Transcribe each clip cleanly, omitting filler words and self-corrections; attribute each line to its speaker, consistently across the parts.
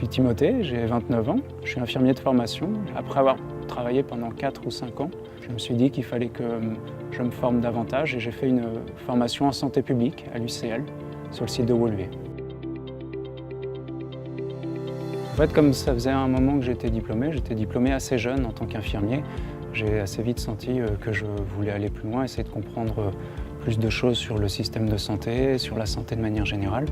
Speaker 1: suis Timothée, j'ai 29 ans, je suis infirmier de formation. Après avoir travaillé pendant 4 ou 5 ans, je me suis dit qu'il fallait que je me forme davantage et j'ai fait une formation en santé publique à l'UCL, sur le site de Woluwe. En fait, comme ça faisait un moment que j'étais diplômé assez jeune en tant qu'infirmier. J'ai assez vite senti que je voulais aller plus loin, essayer de comprendre plus de choses sur le système de santé, sur la santé de manière générale.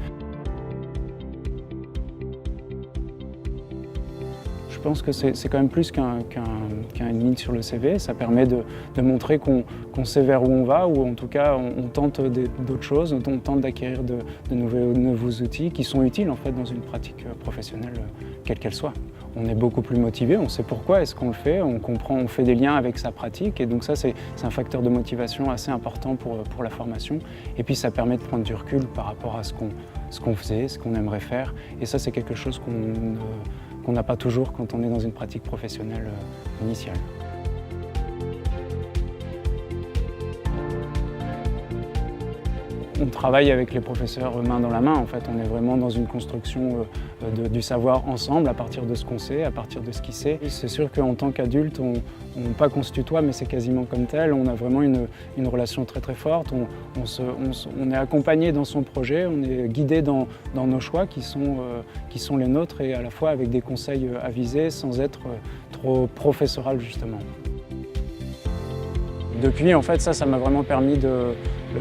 Speaker 1: Je pense que c'est quand même plus qu'une ligne sur le CV. Ça permet de montrer qu'on sait vers où on va, ou en tout cas on tente d'autres choses, on tente d'acquérir de nouveaux outils qui sont utiles en fait dans une pratique professionnelle quelle qu'elle soit. On est beaucoup plus motivé, on sait pourquoi est-ce qu'on le fait, on comprend, on fait des liens avec sa pratique, et donc ça c'est un facteur de motivation assez important pour la formation. Et puis ça permet de prendre du recul par rapport à ce qu'on faisait, ce qu'on aimerait faire, et ça c'est quelque chose qu'on n'a pas toujours quand on est dans une pratique professionnelle initiale. On travaille avec les professeurs main dans la main. En fait, on est vraiment dans une construction du savoir ensemble, à partir de ce qu'on sait, à partir de ce qu'il sait. C'est sûr qu'en tant qu'adulte, pas qu'on se tutoie, mais c'est quasiment comme tel. On a vraiment une relation très très forte. On est accompagné dans son projet, on est guidé dans nos choix qui sont les nôtres, et à la fois avec des conseils avisés sans être trop professoral justement. Depuis, en fait, ça m'a vraiment permis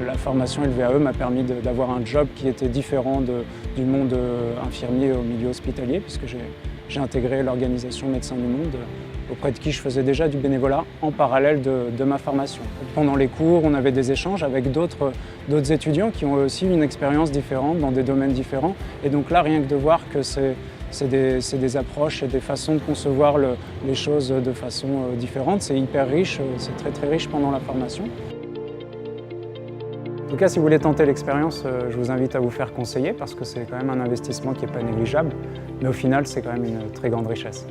Speaker 1: la formation LVAE m'a permis d'avoir un job qui était différent du monde infirmier au milieu hospitalier, puisque j'ai intégré l'organisation Médecins du Monde, auprès de qui je faisais déjà du bénévolat en parallèle de ma formation. Pendant les cours, on avait des échanges avec d'autres étudiants qui ont aussi une expérience différente dans des domaines différents. Et donc là, rien que de voir que c'est des approches et des façons de concevoir les choses de façon différente, c'est hyper riche, c'est très très riche pendant la formation. En tout cas, si vous voulez tenter l'expérience, je vous invite à vous faire conseiller, parce que c'est quand même un investissement qui n'est pas négligeable, mais au final, c'est quand même une très grande richesse.